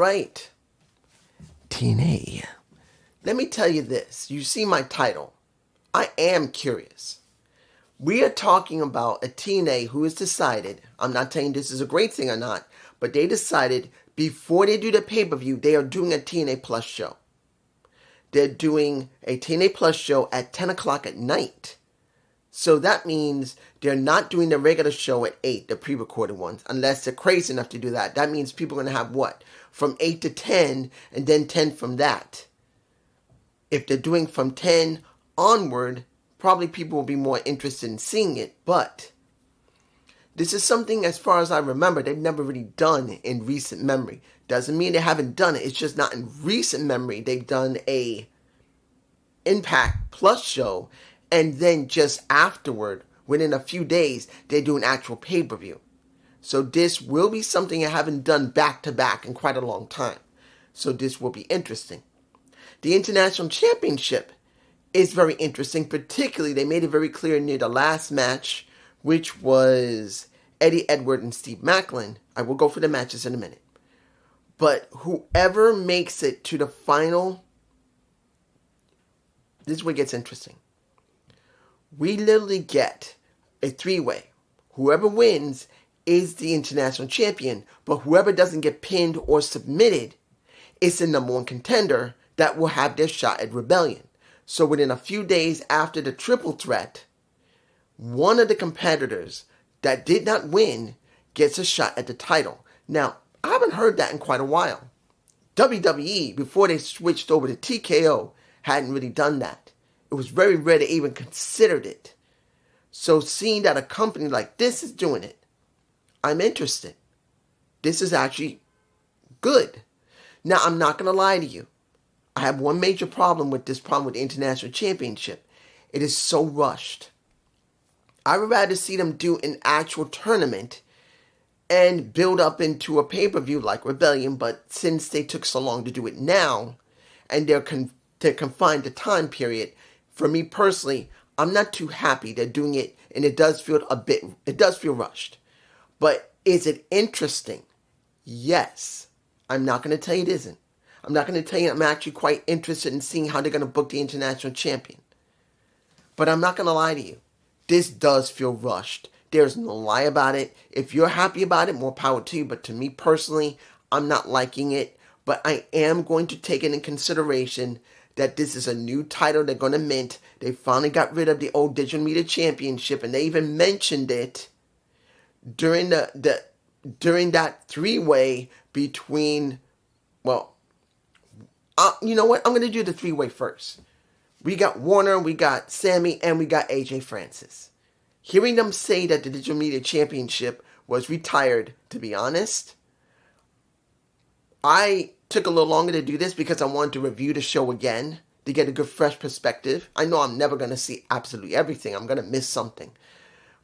right. TNA. Let me tell you this. You see my title. I am curious. We are talking about a TNA who has decided, I'm not saying this is a great thing or not, but they decided before they do the pay-per-view, they are doing a TNA Plus show. They're doing a TNA Plus show at 10 o'clock at night. So that means they're not doing the regular show at 8, the pre-recorded ones, unless they're crazy enough to do that. That means people are going to have what? From 8 to 10, and then 10 from that. If they're doing from 10 onward, probably people will be more interested in seeing it, but this is something, as far as I remember, they've never really done in recent memory. Doesn't mean they haven't done it, it's just not in recent memory. They've done a Impact Plus show, and then just afterward, within a few days, they do an actual pay-per-view. So this will be something I haven't done back-to-back in quite a long time. So this will be interesting. The International Championship is very interesting. Particularly, they made it very clear near the last match, which was Eddie Edwards and Steve Macklin. I will go for the matches in a minute. But whoever makes it to the final, this is where it gets interesting. We literally get a three-way. Whoever wins is the international champion, but whoever doesn't get pinned or submitted is the number one contender that will have their shot at Rebellion. So within a few days after the triple threat, one of the competitors that did not win gets a shot at the title. Now, I haven't heard that in quite a while. WWE, before they switched over to TKO, hadn't really done that. It was very rare they even considered it. So seeing that a company like this is doing it, I'm interested. This is actually good. Now, I'm not going to lie to you. I have one major problem with the International Championship. It is so rushed. I would rather see them do an actual tournament and build up into a pay-per-view like Rebellion, but since they took so long to do it now, and they're confined to time period, for me personally, I'm not too happy they're doing it, and it does feel rushed. But is it interesting? Yes. I'm not going to tell you it isn't. I'm not going to tell you I'm actually quite interested in seeing how they're going to book the international champion. But I'm not going to lie to you. This does feel rushed. There's no lie about it. If you're happy about it, more power to you. But to me personally, I'm not liking it. But I am going to take it in consideration that this is a new title they're going to mint. They finally got rid of the old Digital Media Championship. And they even mentioned it during during that three-way between, well, you know what? I'm going to do the three-way first. We got Warner, we got Sammy, and we got AJ Francis. Hearing them say that the Digital Media Championship was retired, to be honest, I took a little longer to do this because I wanted to review the show again to get a good fresh perspective. I know I'm never going to see absolutely everything. I'm going to miss something.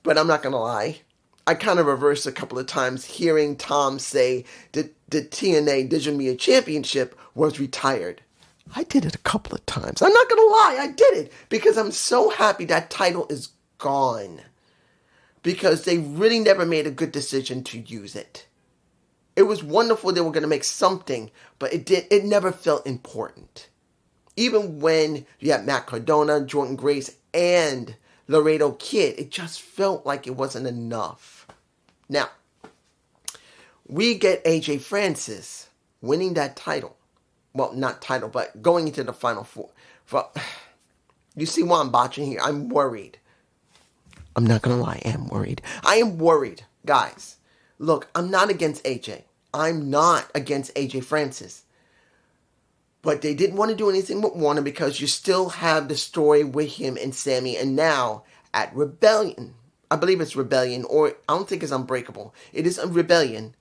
But I'm not going to lie. I kind of reversed a couple of times hearing Tom say that the TNA Digital Media Championship was retired. I did it a couple of times. I'm not going to lie. I did it because I'm so happy that title is gone. Because they really never made a good decision to use it. It was wonderful they were going to make something, but it never felt important. Even when you had Matt Cardona, Jordan Grace, and Laredo Kid, it just felt like it wasn't enough. Now, we get AJ Francis winning that title. Well, not title, but going into the Final Four. You see why I'm botching here? I'm worried. I'm not going to lie, I am worried. I am worried, guys. Look, I'm not against AJ. I'm not against AJ Francis. But they didn't want to do anything with Warner because you still have the story with him and Sammy. And now at Rebellion, I believe it's Rebellion, or I don't think it's Unbreakable. It is a Rebellion.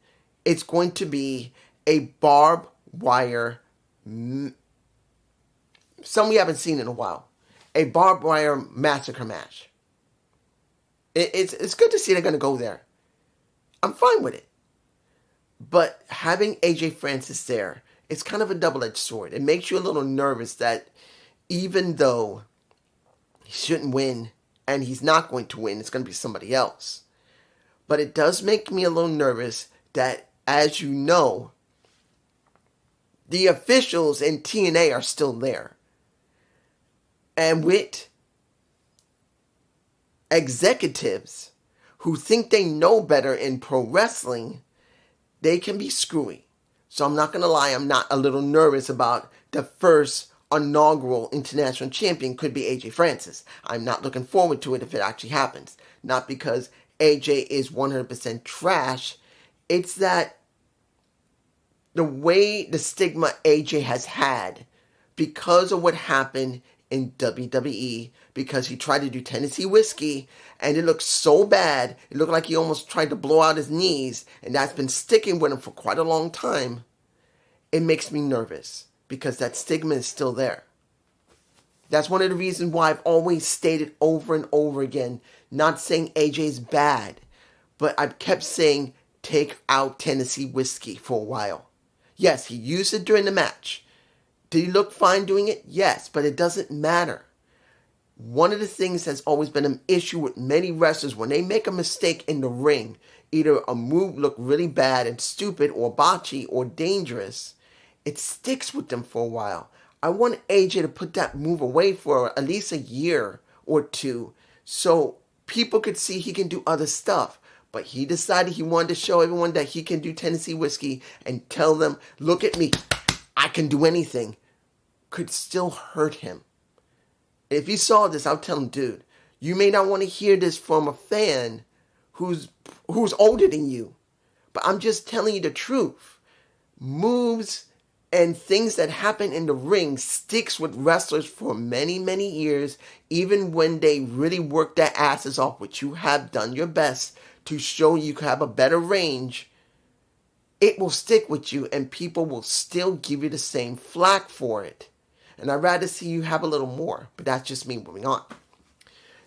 It's going to be a barbed wire, some we haven't seen in a while. A barbed wire massacre match. It's good to see they're going to go there. I'm fine with it. But having AJ Francis there, it's kind of a double-edged sword. It makes you a little nervous that even though he shouldn't win, and he's not going to win, it's going to be somebody else. But it does make me a little nervous that, as you know, The officials in TNA are still there. And with executives who think they know better in pro wrestling, they can be screwy. So I'm not going to lie, I'm not a little nervous about the first inaugural international champion could be AJ Francis. I'm not looking forward to it if it actually happens. Not because AJ is 100% trash. It's that the way the stigma AJ has had because of what happened in WWE, because he tried to do Tennessee whiskey and it looked so bad, it looked like he almost tried to blow out his knees, and that's been sticking with him for quite a long time. It makes me nervous because that stigma is still there. That's one of the reasons why I've always stated over and over again, not saying AJ's bad, but I've kept saying take out Tennessee whiskey for a while. Yes, he used it during the match. Did he look fine doing it? Yes, but it doesn't matter. One of the things that's always been an issue with many wrestlers, when they make a mistake in the ring, either a move look really bad and stupid or botchy or dangerous, it sticks with them for a while. I want AJ to put that move away for at least a year or two so people could see he can do other stuff. But he decided he wanted to show everyone that he can do Tennessee whiskey and tell them, look at me, I can do anything. Could still hurt him. If he saw this, I'll tell him, dude, you may not want to hear this from a fan who's older than you. But I'm just telling you the truth. Moves and things that happen in the ring sticks with wrestlers for many, many years, even when they really work their asses off, which you have done your best to show you have a better range. It will stick with you and people will still give you the same flack for it. And I'd rather see you have a little more, but that's just me moving on.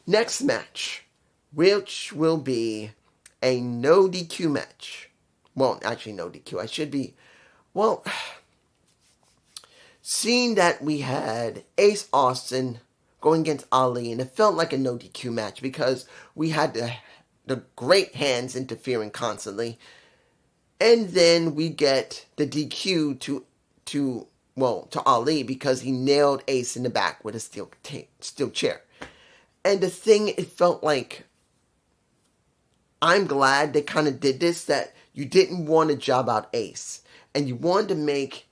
Next match, which will be a no DQ match. Well, actually no DQ. I should be, well, seeing that we had Ace Austin going against Ali, and it felt like a no DQ match because we had the great hands interfering constantly. And then we get the DQ to Ali because he nailed Ace in the back with a steel chair. And the thing, it felt like, I'm glad they kind of did this, that you didn't want to job out Ace. And you wanted to make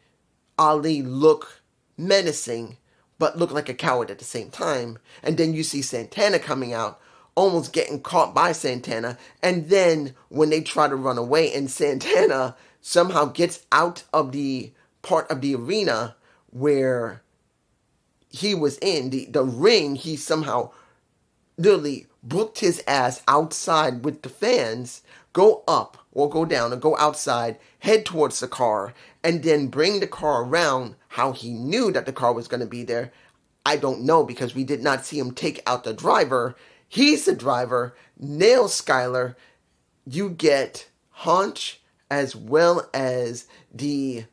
Ali look menacing, but look like a coward at the same time. And then you see Santana coming out, almost getting caught by Santana. And then when they try to run away and Santana somehow gets out of the part of the arena where he was in, the ring, he somehow literally booked his ass outside with the fans, go up or go down or go outside, head towards the car, and then bring the car around. How he knew that the car was going to be there, I don't know, because we did not see him take out the driver. He's the driver, nail Skylar. You get Haunch as well as the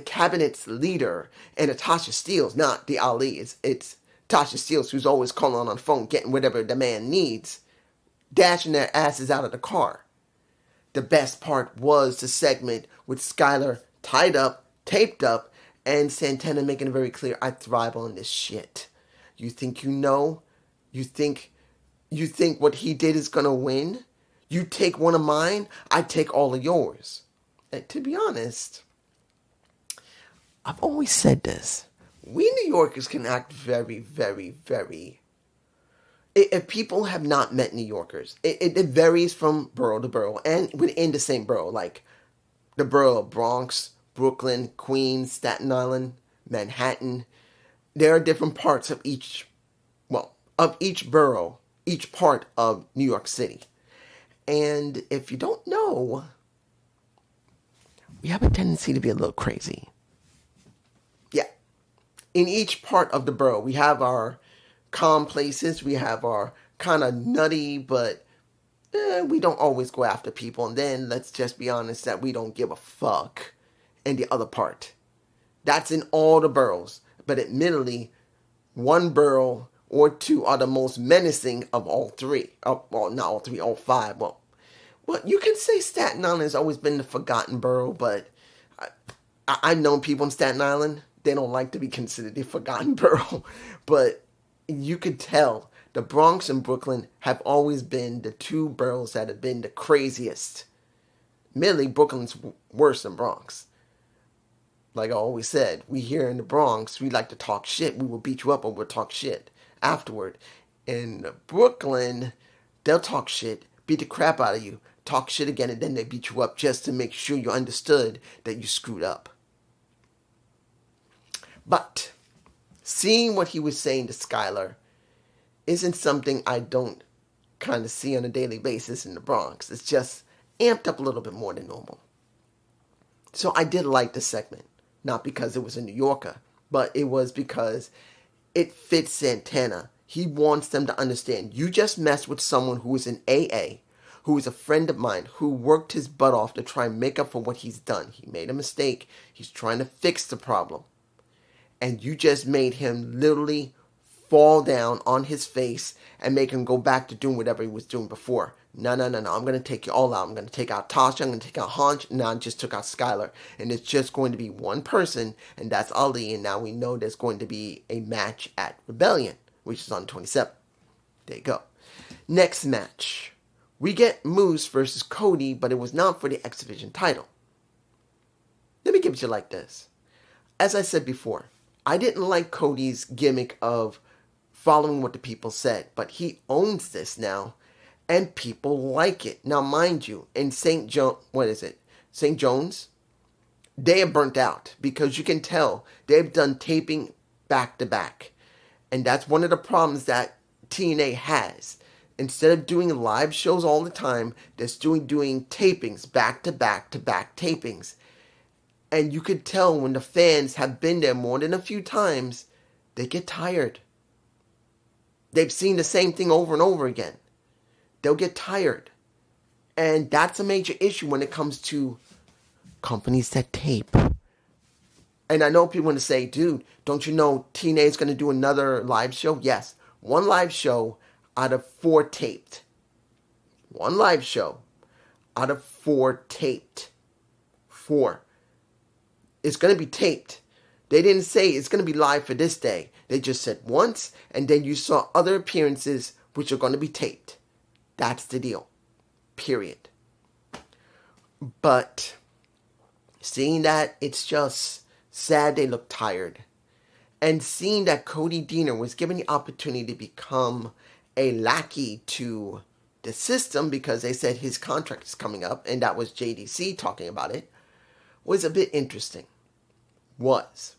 cabinet's leader, and Tasha Steelz, not the Ali. It's Tasha Steelz, who's always calling on the phone, getting whatever the man needs, dashing their asses out of the car. The best part was the segment with Skylar tied up, taped up, and Santana making it very clear, I thrive on this shit. You think you know? You think what he did is gonna win? You take one of mine, I take all of yours. And to be honest, I've always said this. We New Yorkers can act very, very, very... If people have not met New Yorkers, it varies from borough to borough and within the same borough. Like the borough of Bronx, Brooklyn, Queens, Staten Island, Manhattan. There are different parts of each borough, each part of New York City. And if you don't know, we have a tendency to be a little crazy. Yeah. In each part of the borough, we have our calm places. We have our kind of nutty, but we don't always go after people. And then let's just be honest that we don't give a fuck in the other part. That's in all the boroughs. But admittedly, one borough or two are the most menacing of all three. Well, not all three, all five. Well, Well, you can say Staten Island has always been the forgotten borough, but I've known people in Staten Island, they don't like to be considered the forgotten borough. But you could tell the Bronx and Brooklyn have always been the two boroughs that have been the craziest. Admittedly, Brooklyn's worse than Bronx. Like I always said, we here in the Bronx, we like to talk shit. We will beat you up or we'll talk shit afterward. In Brooklyn, they'll talk shit, beat the crap out of you, talk shit again, and then they beat you up just to make sure you understood that you screwed up. But seeing what he was saying to Skylar isn't something I don't kind of see on a daily basis in the Bronx. It's just amped up a little bit more than normal. So I did like the segment. Not because it was a New Yorker, but it was because it fits Santana. He wants them to understand, you just messed with someone who is in AA, who is a friend of mine, who worked his butt off to try and make up for what he's done. He made a mistake. He's trying to fix the problem. And you just made him literally fall down on his face and make him go back to doing whatever he was doing before. No. I'm going to take you all out. I'm going to take out Tasha. I'm going to take out Hunch. Now I just took out Skylar. And it's just going to be one person, and that's Ali. And now we know there's going to be a match at Rebellion, which is on the 27th. There you go. Next match. We get Moose versus Cody, but it was not for the X Division title. Let me give it to you like this. As I said before, I didn't like Cody's gimmick of following what the people said, but he owns this now, and people like it. Now, mind you, in St. John's, they have burnt out, because you can tell they've done taping back to back, and that's one of the problems that TNA has. Instead of doing live shows all the time, they're doing tapings, back to back to back tapings. And you could tell when the fans have been there more than a few times, they get tired. They've seen the same thing over and over again. They'll get tired. And that's a major issue when it comes to companies that tape. And I know people want to say, dude, don't you know TNA is going to do another live show? Yes. One live show out of 4 taped. One live show out of 4 taped. 4. It's going to be taped. They didn't say it's going to be live for this day. They just said once, and then you saw other appearances which are going to be taped. That's the deal. Period. But seeing that, it's just sad they look tired. And seeing that Cody Deaner was given the opportunity to become a lackey to the system because they said his contract is coming up, and that was JDC talking about it, was a bit interesting. But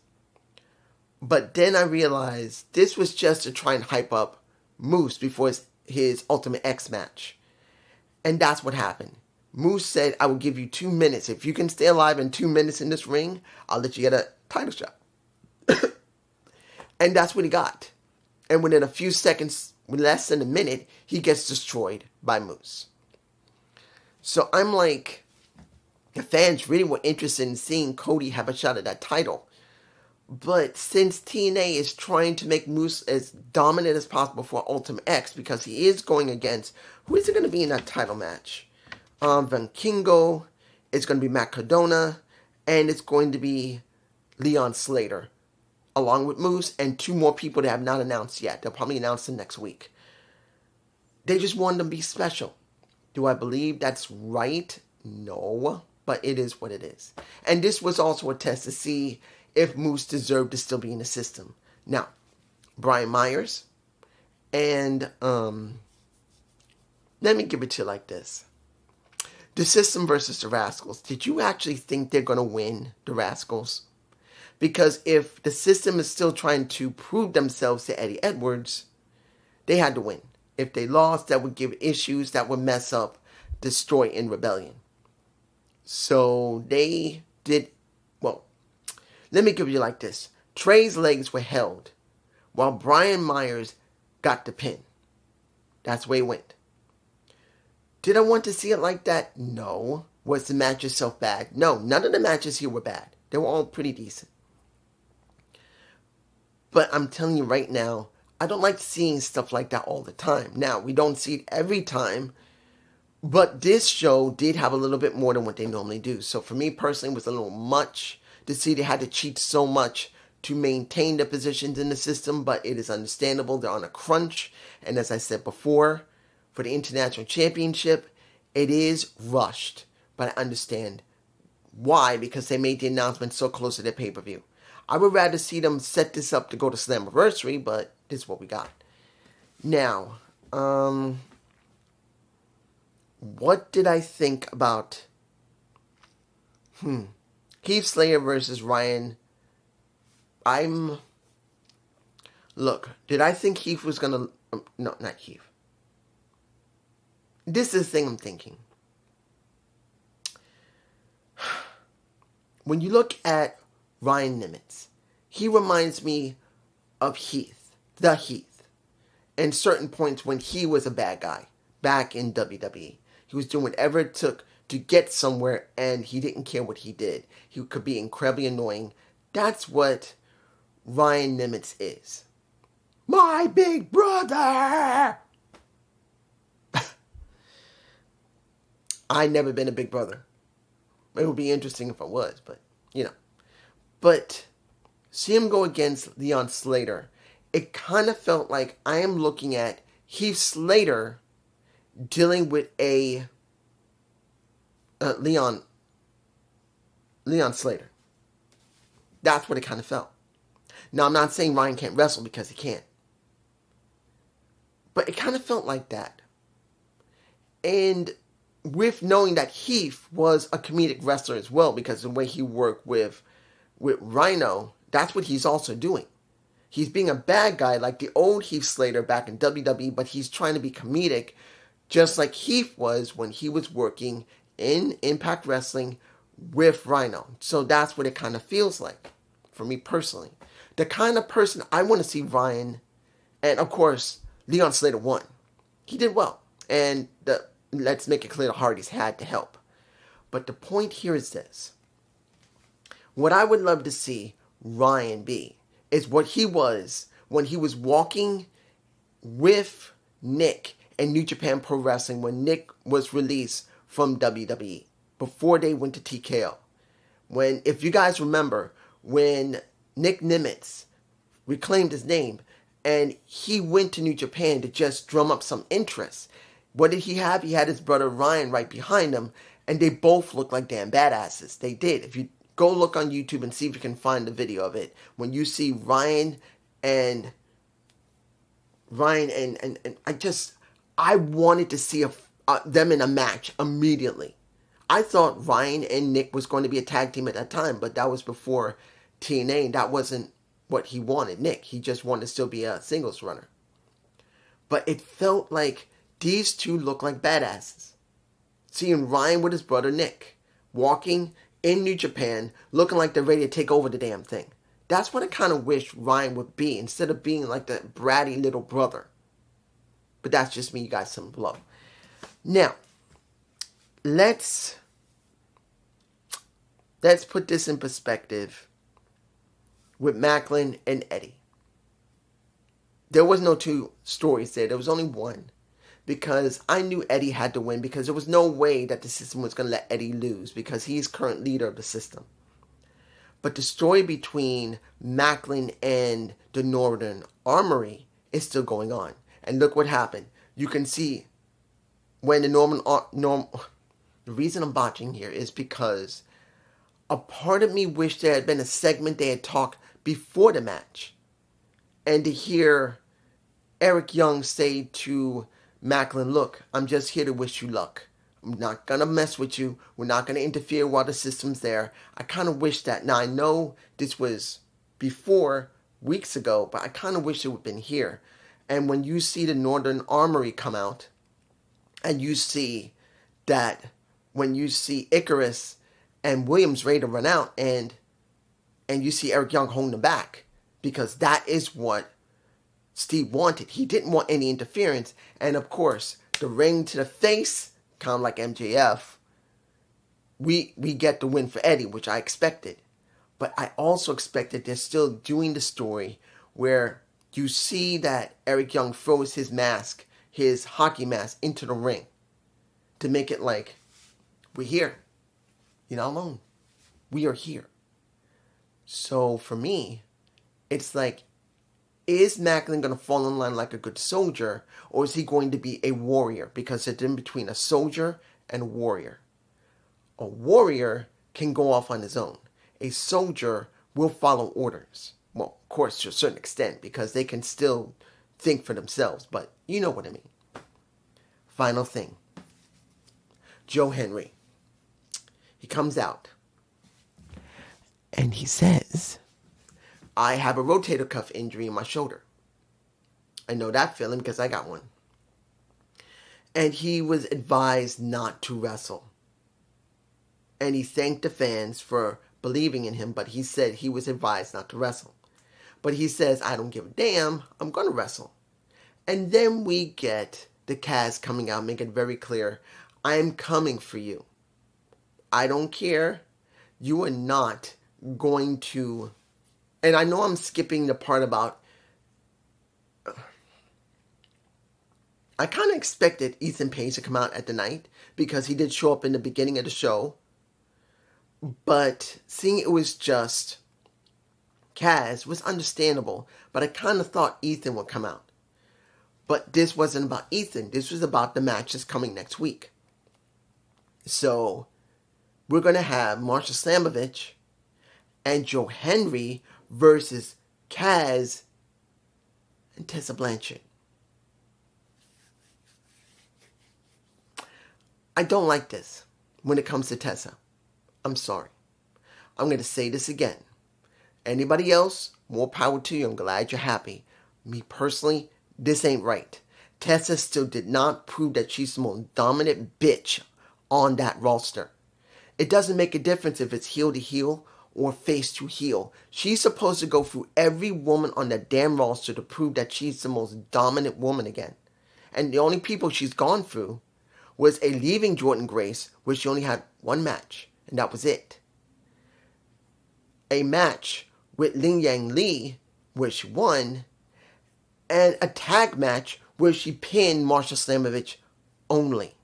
then I realized this was just to try and hype up Moose before his Ultimate X match. And that's what happened. Moose said, I will give you 2 minutes. If you can stay alive in 2 minutes in this ring, I'll let you get a title shot. And that's what he got. And within a few seconds, less than a minute, he gets destroyed by Moose. So I'm like, the fans really were interested in seeing Cody have a shot at that title. But since TNA is trying to make Moose as dominant as possible for Ultimate X, because he is going against, who is it going to be in that title match? Van Kingo, it's going to be Matt Cardona, and it's going to be Leon Slater, along with Moose and 2 more people they have not announced yet. They'll probably announce them next week. They just want them to be special. Do I believe that's right? No, but it is what it is. And this was also a test to see if Moose deserved to still be in the system. Now, Brian Myers, and let me give it to you like this. The System versus the Rascals. Did you actually think they're going to win, the Rascals? Because if the System is still trying to prove themselves to Eddie Edwards, they had to win. If they lost, that would give issues that would mess up Destroy in Rebellion. So they did, well, let me give you like this. Trey's legs were held while Brian Myers got the pin. That's the way it went. Did I want to see it like that? No. Was the match itself bad? No, none of the matches here were bad. They were all pretty decent. But I'm telling you right now, I don't like seeing stuff like that all the time. Now, we don't see it every time, But this show did have a little bit more than what they normally do. So for me personally, it was a little much to see they had to cheat so much to maintain their positions in the system, but it is understandable. They're on a crunch. And as I said before, for the International Championship, it is rushed. But I understand why, because they made the announcement so close to their pay-per-view. I would rather see them set this up to go to Slammiversary, but this is what we got. Now, what did I think about Heath Slater versus Ryan? Look, did I think Heath was gonna... no, not Heath. This is the thing I'm thinking. When you look at Ryan Nimitz, he reminds me of Heath, the Heath, and certain points when he was a bad guy back in WWE. He was doing whatever it took to get somewhere, and he didn't care what he did. He could be incredibly annoying. That's what Ryan Nimitz is. My big brother! I never been a big brother. It would be interesting if I was, but, you know. But see him go against Leon Slater, it kind of felt like I am looking at Heath Slater dealing with a Leon Slater. That's what it kind of felt. Now, I'm not saying Ryan can't wrestle, because he can't. But it kind of felt like that. And with knowing that Heath was a comedic wrestler as well, because the way he worked with Rhino, that's what he's also doing. He's being a bad guy like the old Heath Slater back in WWE, but he's trying to be comedic, just like Heath was when he was working in Impact Wrestling with Rhino. So that's what it kind of feels like, for me personally. The kind of person I want to see Ryan, and of course, Leon Slater won. He did well. And let's make it clear, the Hardys had to help. But the point here is this. What I would love to see Ryan be is what he was when he was walking with Nick in New Japan Pro Wrestling, when Nick was released from WWE before they went to TKO. When, if you guys remember, when Nick Nimitz reclaimed his name and he went to New Japan to just drum up some interest, what did he have? He had his brother Ryan right behind him, and they both looked like damn badasses. They did. If you go look on YouTube and see if you can find the video of it, when you see Ryan and I wanted to see them in a match immediately. I thought Ryan and Nick was going to be a tag team at that time, but that was before TNA, and that wasn't what he wanted, Nick. He just wanted to still be a singles runner. But it felt like these two look like badasses. Seeing Ryan with his brother Nick, walking in New Japan, looking like they're ready to take over the damn thing. That's what I kind of wish Ryan would be, instead of being like the bratty little brother. But that's just me, you guys, some below. Now, let's put this in perspective with Macklin and Eddie. There was no two stories there. There was only one. Because I knew Eddie had to win, because there was no way that the system was going to let Eddie lose, because he's current leader of the system. But the story between Macklin and the Northern Armory is still going on. And look what happened. You can see when the reason I'm botching here is because a part of me wished there had been a segment they had talked before the match. And to hear Eric Young say to Macklin, look, I'm just here to wish you luck. I'm not going to mess with you. We're not going to interfere while the system's there. I kind of wish that. Now, I know this was before, weeks ago, but I kind of wish it would have been here. And when you see the Northern Armory come out, and you see that, when you see Icarus and Williams ready to run out, and you see Eric Young holding them back, because that is what Steve wanted. He didn't want any interference. And of course, the ring to the face, kind of like MJF, we get the win for Eddie, which I expected. But I also expected they're still doing the story where you see that Eric Young throws his mask, his hockey mask, into the ring to make it like, we're here. You're not alone. We are here. So for me, it's like, is Macklin going to fall in line like a good soldier, or is he going to be a warrior? Because it's in between a soldier and a warrior. A warrior can go off on his own. A soldier will follow orders. Well, of course, to a certain extent, because they can still think for themselves, but you know what I mean. Final thing. Joe Henry. He comes out and he says, I have a rotator cuff injury in my shoulder. I know that feeling because I got one. And he was advised not to wrestle. And he thanked the fans for believing in him, but he said he was advised not to wrestle. But he says, I don't give a damn, I'm going to wrestle. And then we get the Kaz coming out, making it very clear, I am coming for you. I don't care. You are not going to... And I know I'm skipping the part about... I kind of expected Ethan Page to come out at the night because he did show up in the beginning of the show. But seeing it was just Kaz was understandable. But I kind of thought Ethan would come out. But this wasn't about Ethan. This was about the match that's coming next week. So we're going to have Marsha Slamovich and Joe Henry versus Kaz and Tessa Blanchard. I don't like this when it comes to Tessa. I'm sorry. I'm going to say this again. Anybody else, more power to you. I'm glad you're happy. Me personally, this ain't right. Tessa still did not prove that she's the most dominant bitch on that roster. It doesn't make a difference if it's heel to heel or face to heel. She's supposed to go through every woman on that damn roster to prove that she's the most dominant woman again. And the only people she's gone through was a leaving Jordynne Grace, where she only had one match, and that was it. A match with Ling Yang Lee, where she won, and a tag match where she pinned Marsha Slamovich only.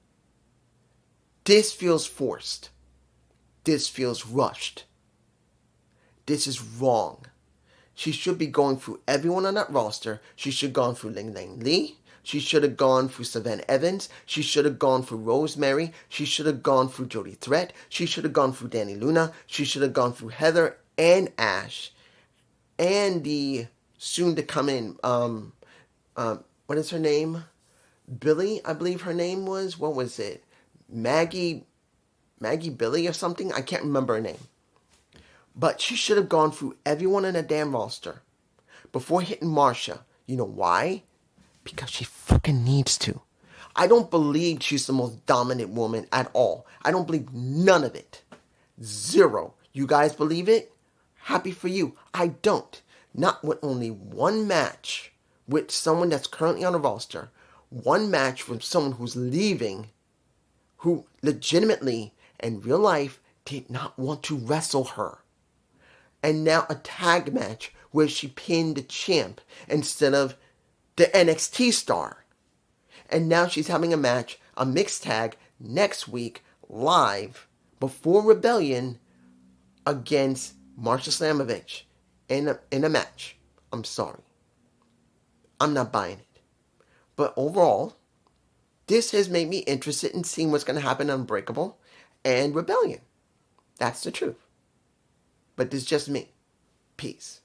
This feels forced. This feels rushed. This is wrong. She should be going through everyone on that roster. She should have gone through Ling Yang Lee. She should have gone through Savannah Evans. She should have gone through Rosemary. She should have gone through Jody Threat. She should have gone through Danny Luna. She should have gone through Heather and Ash. And the soon to come in, what is her name? Billy, I believe her name was. What was it? Maggie Billy or something? I can't remember her name. But she should have gone through everyone in the damn roster before hitting Marsha. You know why? Because she fucking needs to. I don't believe she's the most dominant woman at all. I don't believe none of it. Zero. You guys believe it? Happy for you. I don't. Not with only one match with someone that's currently on the roster. One match from someone who's leaving, who legitimately, in real life, did not want to wrestle her. And now a tag match where she pinned the champ instead of the NXT star. And now she's having a match, a mixed tag, next week, live, before Rebellion, against Marsha Slamovich in a match. I'm sorry. I'm not buying it. But overall, this has made me interested in seeing what's going to happen on Unbreakable and Rebellion. That's the truth. But this is just me. Peace.